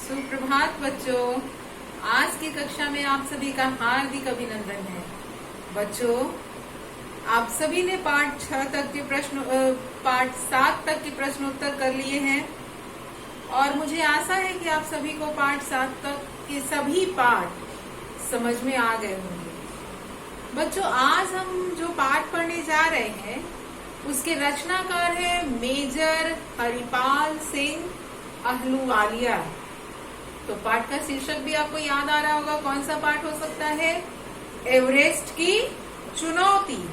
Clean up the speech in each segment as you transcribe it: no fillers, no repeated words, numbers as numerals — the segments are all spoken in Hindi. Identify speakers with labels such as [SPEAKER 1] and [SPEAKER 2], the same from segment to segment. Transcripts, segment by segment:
[SPEAKER 1] सुप्रभात बच्चों। आज की कक्षा में आप सभी का हार्दिक अभिनंदन है। बच्चों, आप सभी ने पाठ 7 तक के प्रश्नोत्तर कर लिए हैं और मुझे आशा है कि आप सभी को पाठ 7 तक के सभी पाठ समझ में आ गए होंगे। बच्चों, आज हम जो पाठ पढ़ने जा रहे हैं उसके रचनाकार है मेजर हरिपाल सिंह अहलूवालिया। तो पाठ का शीर्षक भी आपको याद आ रहा होगा। कौन सा पाठ हो सकता है? एवरेस्ट की चुनौती।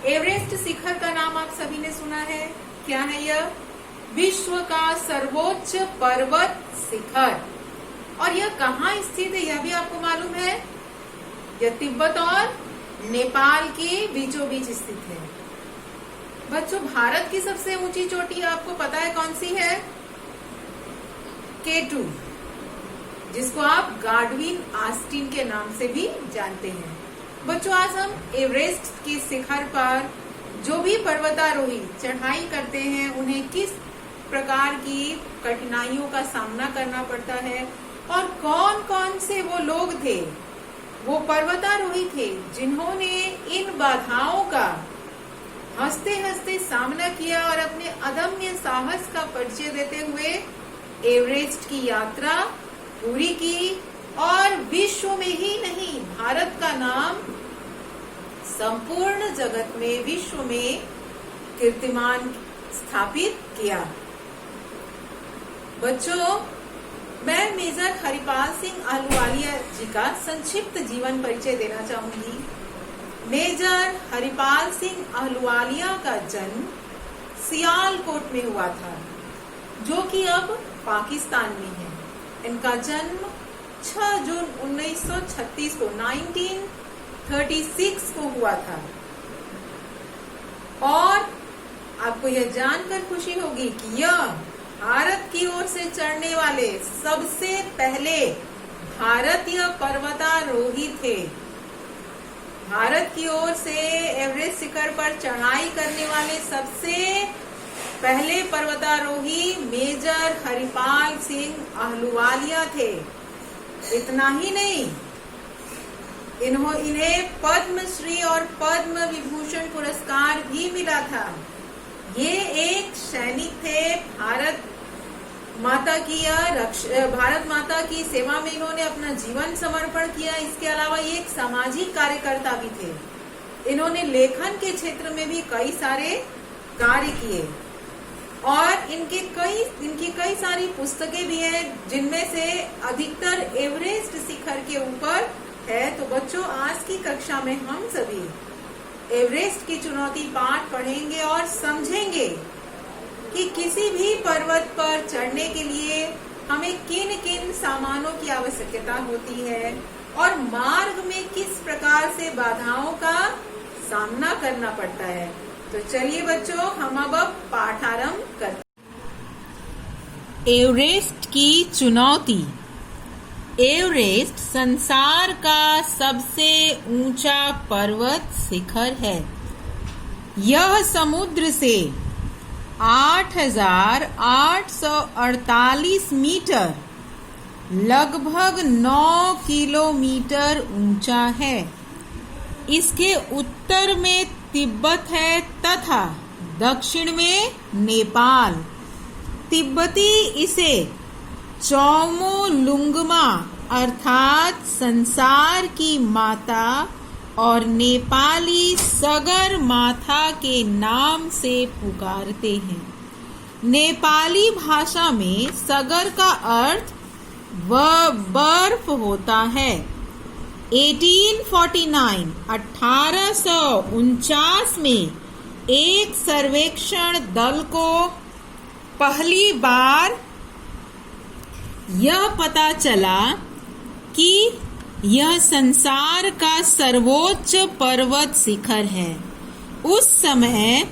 [SPEAKER 1] एवरेस्ट शिखर का नाम आप सभी ने सुना है। क्या है यह? विश्व का सर्वोच्च पर्वत शिखर। और यह कहाँ स्थित है यह भी आपको मालूम है? यह तिब्बत और नेपाल के बीचों बीच स्थित है। बच्चों, भारत की सबसे ऊंची चोटी आपको पता है कौन सी है? K2, जिसको आप गाडविन आस्टिन के नाम से भी जानते हैं। बच्चों, आज हम एवरेस्ट के शिखर पर जो भी पर्वतारोही चढ़ाई करते हैं उन्हें किस प्रकार की कठिनाइयों का सामना करना पड़ता है और कौन कौन से वो लोग थे, वो पर्वतारोही थे जिन्होंने इन बाधाओं का हंसते हंसते सामना किया और अपने अदम्य साहस का परिचय देते हुए एवरेस्ट की यात्रा पूरी की और विश्व में ही नहीं भारत का नाम संपूर्ण जगत में, विश्व में कीर्तिमान स्थापित किया। बच्चों, मैं मेजर हरिपाल सिंह अहलूवालिया जी का संक्षिप्त जीवन परिचय देना चाहूंगी। मेजर हरिपाल सिंह अहलूवालिया का जन्म सियालकोट में हुआ था, जो कि अब पाकिस्तान में है। इनका जन्म 6 जून 1936 को 1936 को हुआ था। और आपको यह जानकर खुशी होगी कि यह भारत की ओर से चढ़ने वाले सबसे पहले भारतीय पर्वतारोही थे। भारत की ओर से एवरेस्ट शिखर पर चढ़ाई करने वाले सबसे पहले पर्वतारोही मेजर हरिपाल सिंह अहलूवालिया थे। इतना ही नहीं, इन्हें पद्मश्री और पद्म विभूषण पुरस्कार भी मिला था। ये एक सैनिक थे। भारत माता की सेवा में इन्होंने अपना जीवन समर्पण किया। इसके अलावा ये एक सामाजिक कार्यकर्ता भी थे। इन्होंने लेखन के क्षेत्र में भी कई सारे कार्य किए और इनकी कई सारी पुस्तकें भी हैं, जिनमें से अधिकतर एवरेस्ट शिखर के ऊपर है। तो बच्चों, आज की कक्षा में हम सभी एवरेस्ट की चुनौती पाठ पढ़ेंगे और समझेंगे कि किसी भी पर्वत पर चढ़ने के लिए हमें किन किन सामानों की आवश्यकता होती है और मार्ग में किस प्रकार से बाधाओं का सामना करना पड़ता है। तो चलिए बच्चों, हम अब पाठ आरंभ करते हैं। एवरेस्ट की चुनौती। एवरेस्ट संसार का सबसे ऊंचा पर्वत शिखर है। यह समुद्र से 8,848 मीटर, लगभग 9 किलोमीटर ऊंचा है। इसके उत्तर में तिब्बत है तथा दक्षिण में नेपाल। तिब्बती इसे चौमोलुंगमा अर्थात संसार की माता और नेपाली सगर माथा के नाम से पुकारते हैं। नेपाली भाषा में सगर का अर्थ बर्फ होता है। 1849 में एक सर्वेक्षण दल को पहली बार यह पता चला कि यह संसार का सर्वोच्च पर्वत शिखर है। उस समय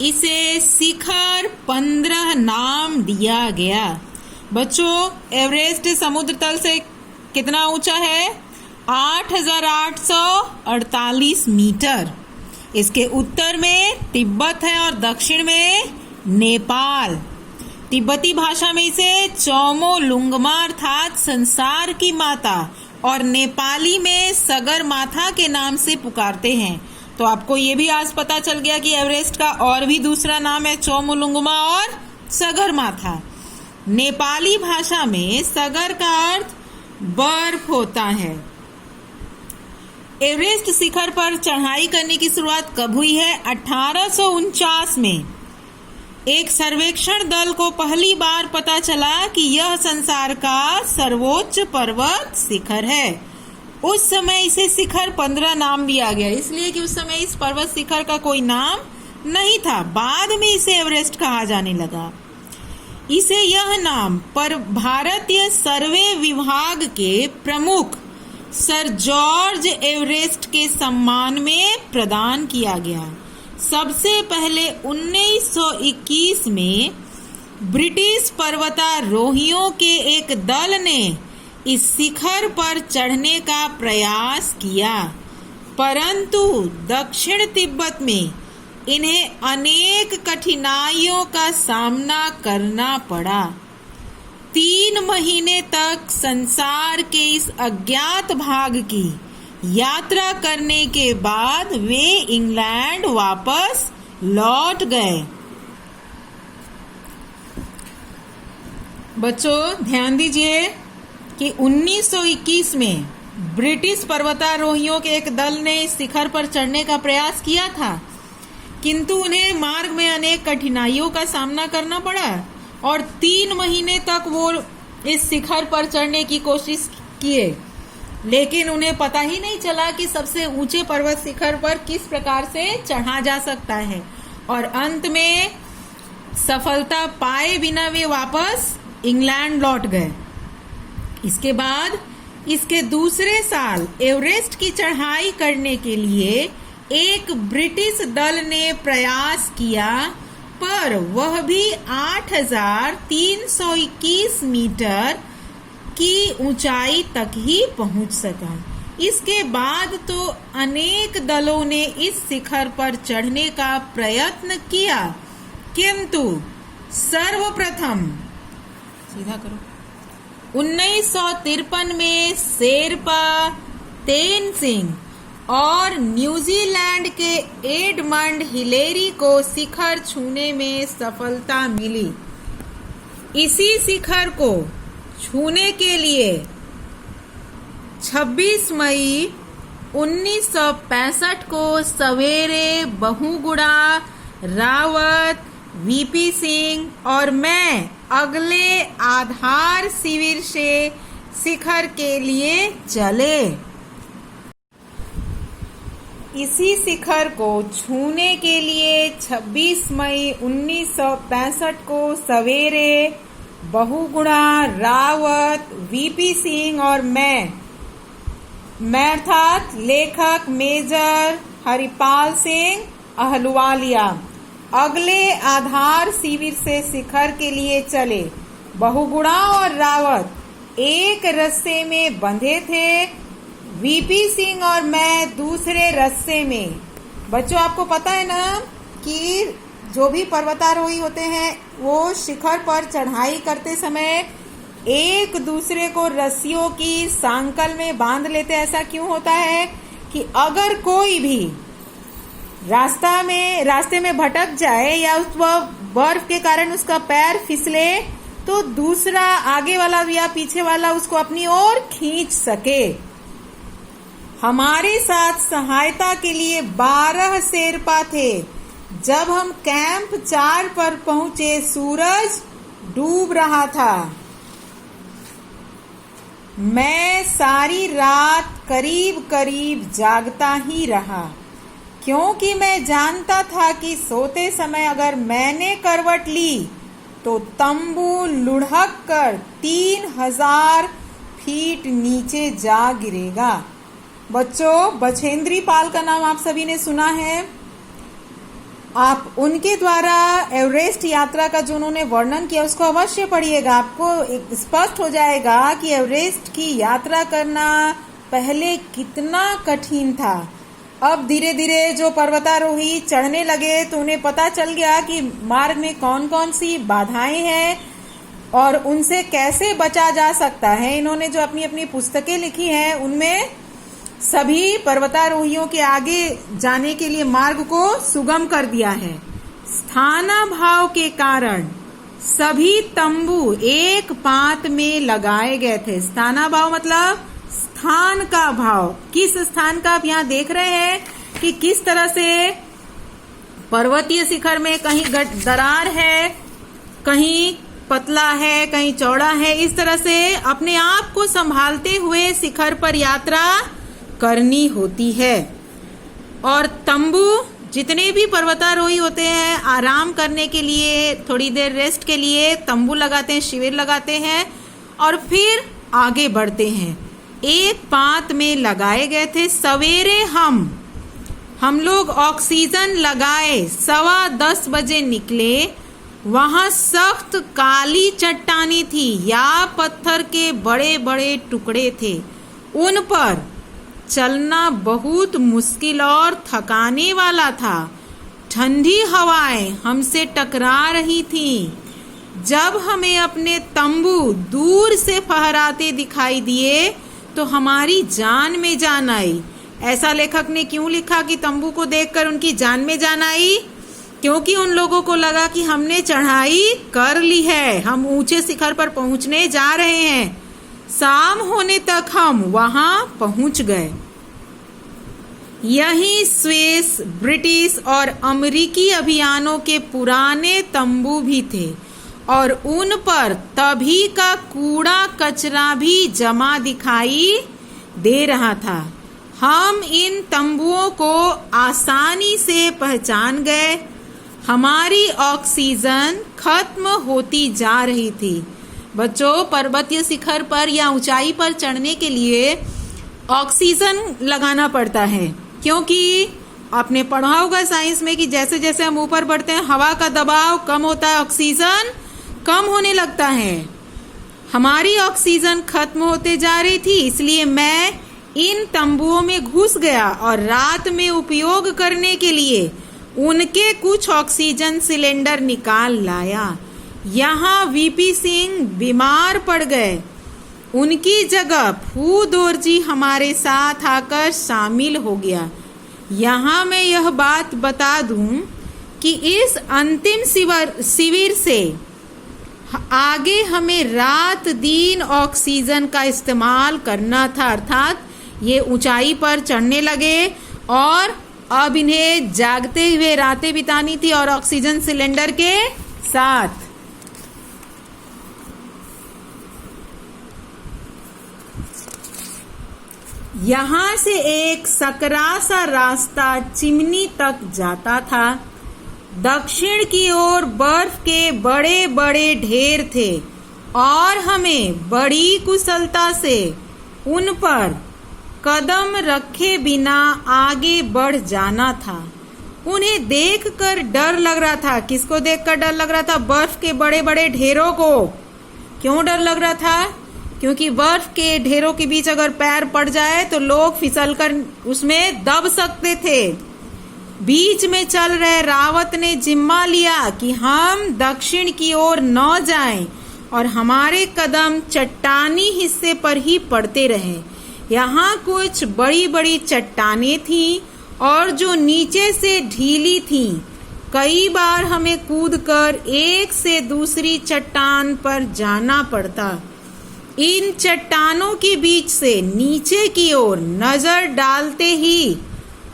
[SPEAKER 1] इसे शिखर 15 नाम दिया गया। बच्चों, एवरेस्ट समुद्र तल से कितना ऊंचा है? 8,848 मीटर। इसके उत्तर में तिब्बत है और दक्षिण में नेपाल। तिब्बती भाषा में इसे चौमोलुंगमा अर्थात संसार की माता और नेपाली में सगरमाथा के नाम से पुकारते हैं। तो आपको ये भी आज पता चल गया कि एवरेस्ट का और भी दूसरा नाम है चौमोलुंगमा और सगरमाथा। नेपाली भाषा में सगर का अर्थ बर्फ होता है। एवरेस्ट शिखर पर चढ़ाई करने की शुरुआत कब हुई है? 1849 में एक सर्वेक्षण दल को पहली बार पता चला कि यह संसार का सर्वोच्च पर्वत शिखर है। उस समय इसे शिखर 15 नाम दिया गया, इसलिए कि उस समय इस पर्वत शिखर का कोई नाम नहीं था। बाद में इसे एवरेस्ट कहा जाने लगा। इसे यह नाम पर भारतीय सर्वे विभाग के प्रमुख सर जॉर्ज एवरेस्ट के सम्मान में प्रदान किया गया। सबसे पहले 1921 में ब्रिटिश पर्वतारोहियों के एक दल ने इस शिखर पर चढ़ने का प्रयास किया, परंतु दक्षिण तिब्बत में इन्हें अनेक कठिनाइयों का सामना करना पड़ा। 3 महीने तक संसार के इस अज्ञात भाग की यात्रा करने के बाद वे इंग्लैंड वापस लौट गए। बच्चों ध्यान दीजिए कि 1921 में ब्रिटिश पर्वतारोहियों के एक दल ने इस शिखर पर चढ़ने का प्रयास किया था, किंतु उन्हें मार्ग में अनेक कठिनाइयों का सामना करना पड़ा और 3 महीने तक वो इस शिखर पर चढ़ने की कोशिश किए, लेकिन उन्हें पता ही नहीं चला कि सबसे ऊंचे पर्वत शिखर पर किस प्रकार से चढ़ा जा सकता है। और अंत में सफलता पाए बिना वे वापस इंग्लैंड लौट गए। इसके बाद इसके दूसरे साल एवरेस्ट की चढ़ाई करने के लिए एक ब्रिटिश दल ने प्रयास किया, पर वह भी 8,321 मीटर की ऊंचाई तक ही पहुंच सका। इसके बाद तो अनेक दलों ने इस शिखर पर चढ़ने का प्रयत्न किया, किंतु सर्वप्रथम 1953 में शेरपा तेनसिंह और न्यूजीलैंड के एडमंड हिलेरी को शिखर छूने में सफलता मिली। इसी शिखर को छूने के लिए 26 मई 1965 को सवेरे बहुगुणा, रावत, वीपी सिंह और मैं अगले आधार शिविर से शिखर के लिए चले। इसी शिखर को छूने के लिए 26 मई 1965 को सवेरे बहुगुणा, रावत, वीपी सिंह और मैं अर्थात लेखक मेजर हरिपाल सिंह अहलुवालिया अगले आधार शिविर से शिखर के लिए चले। बहुगुणा और रावत एक रस्से में बंधे थे, वीपी सिंह और मैं दूसरे रस्से में। बच्चों आपको पता है ना कि जो भी पर्वतारोही होते हैं वो शिखर पर चढ़ाई करते समय एक दूसरे को रस्सियों की सांकल में बांध लेते। ऐसा क्यों होता है कि अगर कोई भी रास्ते में भटक जाए या उस बर्फ के कारण उसका पैर फिसले तो दूसरा आगे वाला या पीछे वाला उसको अपनी ओर खींच सके। हमारे साथ सहायता के लिए 12 शेरपा थे। जब हम कैंप 4 पर पहुंचे सूरज डूब रहा था। मैं सारी रात करीब करीब जागता ही रहा, क्योंकि मैं जानता था कि सोते समय अगर मैंने करवट ली तो तंबू लुढ़क कर 3000 फीट नीचे जा गिरेगा। बच्चों बछेंद्री पाल का नाम आप सभी ने सुना है। आप उनके द्वारा एवरेस्ट यात्रा का जो उन्होंने वर्णन किया उसको अवश्य पढ़िएगा। आपको स्पष्ट हो जाएगा कि एवरेस्ट की यात्रा करना पहले कितना कठिन था। अब धीरे धीरे जो पर्वतारोही चढ़ने लगे तो उन्हें पता चल गया कि मार्ग में कौन कौन सी बाधाएं हैं और उनसे कैसे बचा जा सकता है। इन्होंने जो अपनी अपनी पुस्तकें लिखी हैं उनमें सभी पर्वतारोहियों के आगे जाने के लिए मार्ग को सुगम कर दिया है। स्थानाभाव के कारण सभी तंबू एक पात में लगाए गए थे। स्थानाभाव मतलब स्थान का भाव। किस स्थान का आप यहाँ देख रहे हैं कि किस तरह से पर्वतीय शिखर में कहीं दरार है, कहीं पतला है, कहीं चौड़ा है। इस तरह से अपने आप को संभालते हुए शिखर पर यात्रा करनी होती है। और तंबू, जितने भी पर्वतारोही होते हैं, आराम करने के लिए, थोड़ी देर रेस्ट के लिए तंबू लगाते हैं, शिविर लगाते हैं और फिर आगे बढ़ते हैं। एक पात में लगाए गए थे। सवेरे हम लोग ऑक्सीजन लगाए 10:15 बजे निकले। वहां सख्त काली चट्टानी थी या पत्थर के बड़े बड़े टुकड़े थे। उन पर चलना बहुत मुश्किल और थकाने वाला था। ठंडी हवाएं हमसे टकरा रही थीं। जब हमें अपने तंबू दूर से फहराते दिखाई दिए तो हमारी जान में जान आई। ऐसा लेखक ने क्यों लिखा कि तंबू को देखकर उनकी जान में जान आई? क्योंकि उन लोगों को लगा कि हमने चढ़ाई कर ली है, हम ऊंचे शिखर पर पहुंचने जा रहे हैं। शाम होने तक हम वहां पहुंच गए। यही स्विस, ब्रिटिश और अमेरिकी अभियानों के पुराने तंबू भी थे और उन पर तभी का कूड़ा कचरा भी जमा दिखाई दे रहा था। हम इन तंबुओं को आसानी से पहचान गए। हमारी ऑक्सीजन खत्म होती जा रही थी। बच्चों, पर्वतीय शिखर पर या ऊंचाई पर चढ़ने के लिए ऑक्सीजन लगाना पड़ता है, क्योंकि आपने पढ़ा होगा साइंस में कि जैसे जैसे हम ऊपर बढ़ते हैं हवा का दबाव कम होता है, ऑक्सीजन कम होने लगता है। हमारी ऑक्सीजन खत्म होते जा रही थी, इसलिए मैं इन तंबुओं में घुस गया और रात में उपयोग करने के लिए उनके कुछ ऑक्सीजन सिलेंडर निकाल लाया। यहाँ वीपी सिंह बीमार पड़ गए। उनकी जगह फूदोरजी हमारे साथ आकर शामिल हो गया। यहाँ मैं यह बात बता दूं कि इस अंतिम शिविर से आगे हमें रात दिन ऑक्सीजन का इस्तेमाल करना था, अर्थात ये ऊंचाई पर चढ़ने लगे और अब इन्हें जागते हुए रातें बितानी थी और ऑक्सीजन सिलेंडर के साथ। यहाँ से एक सकरा सा रास्ता चिमनी तक जाता था। दक्षिण की ओर बर्फ के बड़े बड़े ढेर थे और हमें बड़ी कुशलता से उन पर कदम रखे बिना आगे बढ़ जाना था। उन्हें देखकर डर लग रहा था। किसको देखकर डर लग रहा था? बर्फ के बड़े बड़े ढेरों को। क्यों डर लग रहा था? क्योंकि बर्फ के ढेरों के बीच अगर पैर पड़ जाए तो लोग फिसलकर उसमें दब सकते थे। बीच में चल रहे रावत ने जिम्मा लिया कि हम दक्षिण की ओर न जाएं और हमारे कदम चट्टानी हिस्से पर ही पड़ते रहे। यहाँ कुछ बड़ी बड़ी चट्टानें थीं और जो नीचे से ढीली थीं। कई बार हमें कूदकर एक से दूसरी चट्टान पर जाना पड़ता। इन चट्टानों के बीच से नीचे की ओर नजर डालते ही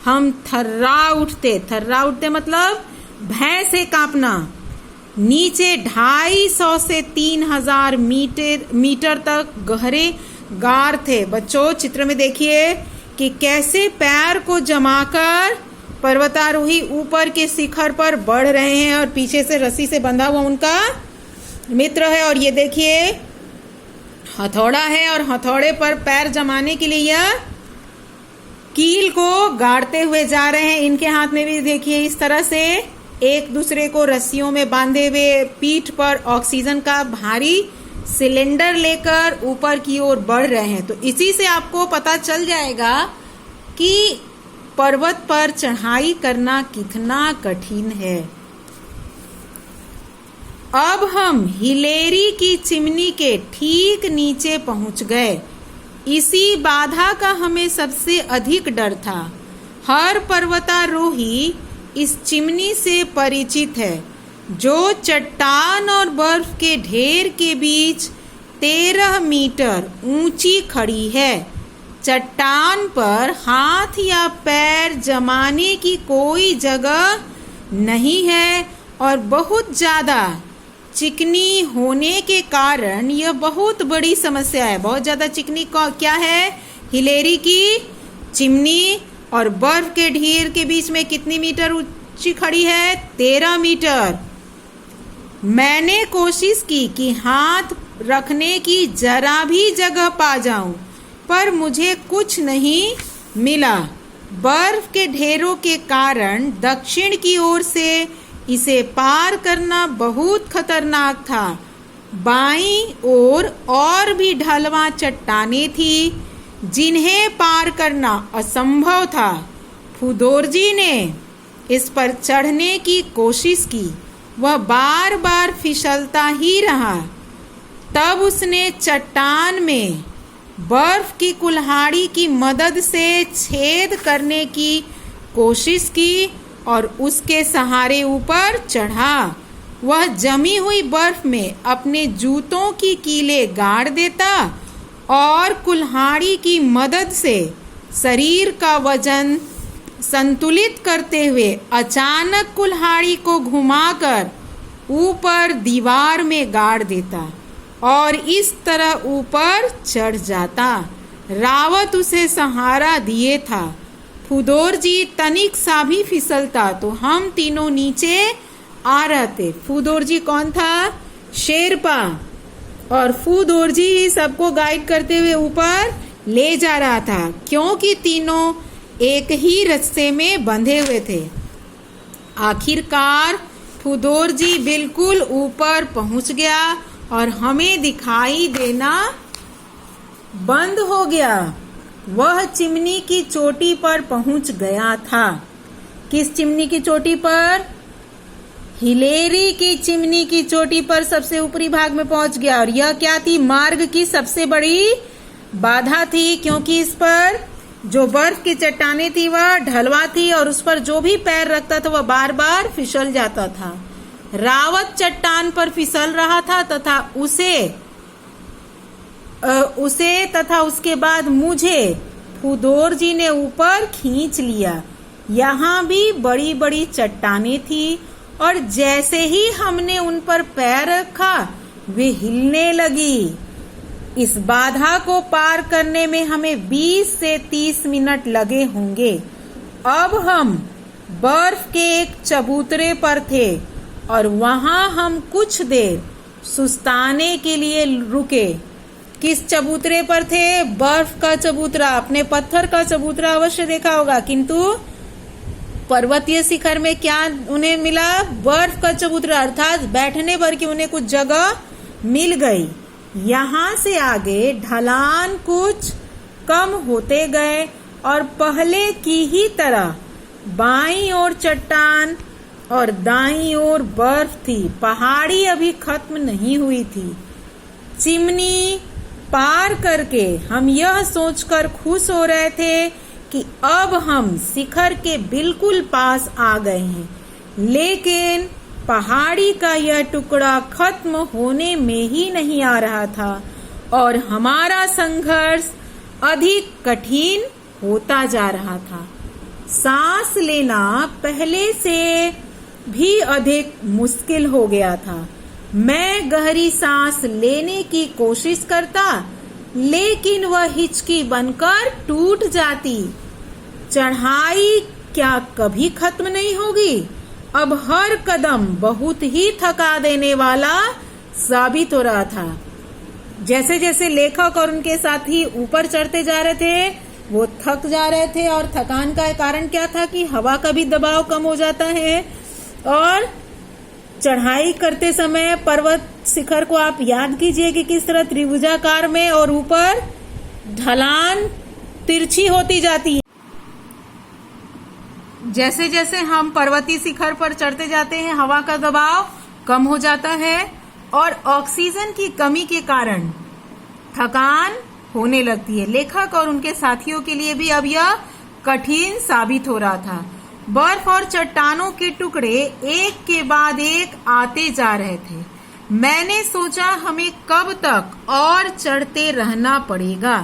[SPEAKER 1] हम थर्रा उठते मतलब भय से कांपना। नीचे 250 से 3000 मीटर तक गहरे गार थे। बच्चों, चित्र में देखिए कि कैसे पैर को जमाकर पर्वतारोही ऊपर के शिखर पर बढ़ रहे हैं और पीछे से रस्सी से बंधा हुआ उनका मित्र है। और ये देखिए हथौड़ा है और हथौड़े पर पैर जमाने के लिए यह कील को गाड़ते हुए जा रहे हैं। इनके हाथ में भी देखिए इस तरह से एक दूसरे को रस्सियों में बांधे हुए पीठ पर ऑक्सीजन का भारी सिलेंडर लेकर ऊपर की ओर बढ़ रहे हैं। तो इसी से आपको पता चल जाएगा कि पर्वत पर चढ़ाई करना कितना कठिन है। अब हम हिलेरी की चिमनी के ठीक नीचे पहुंच गए। इसी बाधा का हमें सबसे अधिक डर था। हर पर्वतारोही इस चिमनी से परिचित है, जो चट्टान और बर्फ के ढेर के बीच 13 मीटर ऊंची खड़ी है। चट्टान पर हाथ या पैर जमाने की कोई जगह नहीं है और बहुत ज्यादा चिकनी होने के कारण यह बहुत बड़ी समस्या है। बहुत ज्यादा चिकनी क्या है? हिलेरी की चिमनी। और बर्फ के ढेर के बीच में कितनी मीटर ऊंची खड़ी है? 13 मीटर। मैंने कोशिश की कि हाथ रखने की जरा भी जगह पा जाऊं, पर मुझे कुछ नहीं मिला। बर्फ के ढेरों के कारण दक्षिण की ओर से इसे पार करना बहुत खतरनाक था। बाईं ओर और भी ढलवां चट्टानें थी, जिन्हें पार करना असंभव था। फूदोरजी ने इस पर चढ़ने की कोशिश की। वह बार बार फिसलता ही रहा। तब उसने चट्टान में बर्फ की कुल्हाड़ी की मदद से छेद करने की कोशिश की और उसके सहारे ऊपर चढ़ा। वह जमी हुई बर्फ में अपने जूतों की कीलें गाड़ देता और कुल्हाड़ी की मदद से शरीर का वजन संतुलित करते हुए अचानक कुल्हाड़ी को घुमाकर ऊपर दीवार में गाड़ देता और इस तरह ऊपर चढ़ जाता। रावत उसे सहारा दिए था। फूदोरजी तनिक सा भी फिसलता तो हम तीनों नीचे आ रहते। फूदोरजी कौन था? शेरपा। और फूदोरजी ही सबको गाइड करते हुए ऊपर ले जा रहा था, क्योंकि तीनों एक ही रास्ते में बंधे हुए थे। आखिरकार फूदोरजी बिल्कुल ऊपर पहुंच गया और हमें दिखाई देना बंद हो गया। वह चिमनी की चोटी पर पहुंच गया था। किस चिमनी की चोटी पर? हिलेरी की चिमनी की चोटी पर सबसे ऊपरी भाग में पहुंच गया। और यह क्या थी? मार्ग की सबसे बड़ी बाधा थी, क्योंकि इस पर जो बर्फ की चट्टानें थी वह ढलवा थी और उस पर जो भी पैर रखता था वह बार बार फिसल जाता था। रावत चट्टान पर फिसल रहा था तथा उसे तथा उसके बाद मुझे फूदोरजी ने ऊपर खींच लिया। यहाँ भी बड़ी बड़ी चट्टानें थी और जैसे ही हमने उन पर पैर रखा वे हिलने लगी। इस बाधा को पार करने में हमें 20 से 30 मिनट लगे होंगे। अब हम बर्फ के एक चबूतरे पर थे और वहां हम कुछ देर सुस्ताने के लिए रुके। किस चबूतरे पर थे? बर्फ का चबूतरा। अपने पत्थर का चबूतरा अवश्य देखा होगा, किंतु पर्वतीय शिखर में क्या उन्हें मिला? बर्फ का चबूतरा, अर्थात बैठने भर की उन्हें कुछ जगह मिल गई। यहाँ से आगे ढलान कुछ कम होते गए और पहले की ही तरह बाईं ओर चट्टान और दाईं ओर बर्फ थी। पहाड़ी अभी खत्म नहीं हुई थी। चिमनी पार करके हम यह सोचकर खुश हो रहे थे कि अब हम शिखर के बिल्कुल पास आ गए हैं, लेकिन पहाड़ी का यह टुकड़ा खत्म होने में ही नहीं आ रहा था और हमारा संघर्ष अधिक कठिन होता जा रहा था। सांस लेना पहले से भी अधिक मुश्किल हो गया था। मैं गहरी सांस लेने की कोशिश करता, लेकिन वह हिचकी बनकर टूट जाती। चढ़ाई क्या कभी खत्म नहीं होगी? अब हर कदम बहुत ही थका देने वाला साबित हो रहा था। जैसे जैसे लेखक और उनके साथी ऊपर चढ़ते जा रहे थे, वो थक जा रहे थे। और थकान का कारण क्या था कि हवा का भी दबाव कम हो जाता है। और चढ़ाई करते समय पर्वत शिखर को आप याद कीजिए कि किस तरह त्रिभुजाकार में और ऊपर ढलान तिरछी होती जाती है। जैसे जैसे हम पर्वतीय शिखर पर चढ़ते जाते हैं, हवा का दबाव कम हो जाता है और ऑक्सीजन की कमी के कारण थकान होने लगती है। लेखक और उनके साथियों के लिए भी अब यह कठिन साबित हो रहा था। बर्फ और चट्टानों के टुकड़े एक के बाद एक आते जा रहे थे। मैंने सोचा हमें कब तक और चढ़ते रहना पड़ेगा।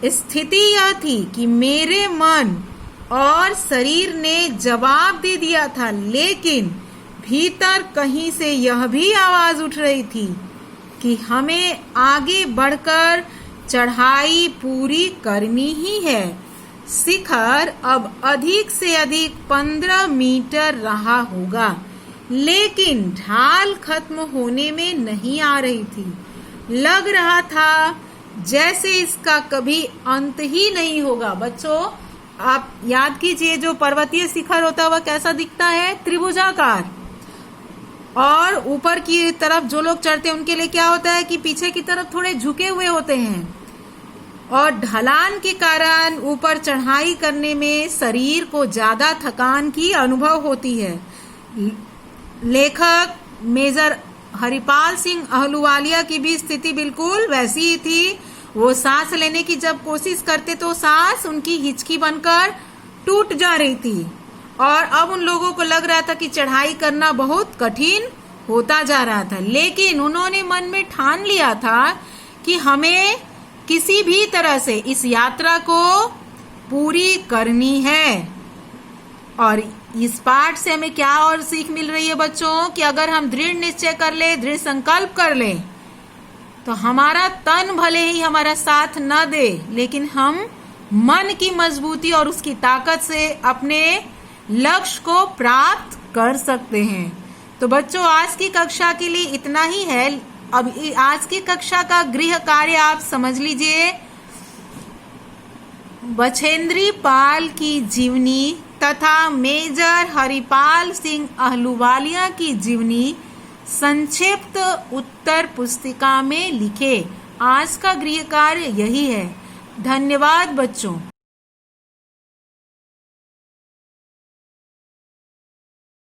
[SPEAKER 1] स्थिति यह थी कि मेरे मन और शरीर ने जवाब दे दिया था, लेकिन भीतर कहीं से यह भी आवाज उठ रही थी कि हमें आगे बढ़कर चढ़ाई पूरी करनी ही है। शिखर अब अधिक से अधिक 15 मीटर रहा होगा, लेकिन ढाल खत्म होने में नहीं आ रही थी। लग रहा था जैसे इसका कभी अंत ही नहीं होगा। बच्चों, आप याद कीजिए, जो पर्वतीय शिखर होता है वह कैसा दिखता है? त्रिभुजाकार। और ऊपर की तरफ जो लोग चढ़ते हैं उनके लिए क्या होता है कि पीछे की तरफ थोड़े झुके हुए होते हैं, और ढलान के कारण ऊपर चढ़ाई करने में शरीर को ज्यादा थकान की अनुभव होती है। लेखक मेजर हरिपाल सिंह अहलूवालिया की भी स्थिति बिल्कुल वैसी ही थी। वो सांस लेने की जब कोशिश करते तो सांस उनकी हिचकी बनकर टूट जा रही थी, और अब उन लोगों को लग रहा था कि चढ़ाई करना बहुत कठिन होता जा रहा था। लेकिन उन्होंने मन में ठान लिया था कि हमें किसी भी तरह से इस यात्रा को पूरी करनी है। और इस पाठ से हमें क्या और सीख मिल रही है बच्चों? कि अगर हम दृढ़ निश्चय कर ले, दृढ़ संकल्प कर ले, तो हमारा तन भले ही हमारा साथ न दे, लेकिन हम मन की मजबूती और उसकी ताकत से अपने लक्ष्य को प्राप्त कर सकते हैं। तो बच्चों, आज की कक्षा के लिए इतना ही है। अब आज की कक्षा का गृह कार्य आप समझ लीजिए। बछेंद्री पाल की जीवनी तथा मेजर हरिपाल सिंह अहलूवालिया की जीवनी संक्षिप्त उत्तर पुस्तिका में लिखे। आज का गृह कार्य यही है। धन्यवाद बच्चों।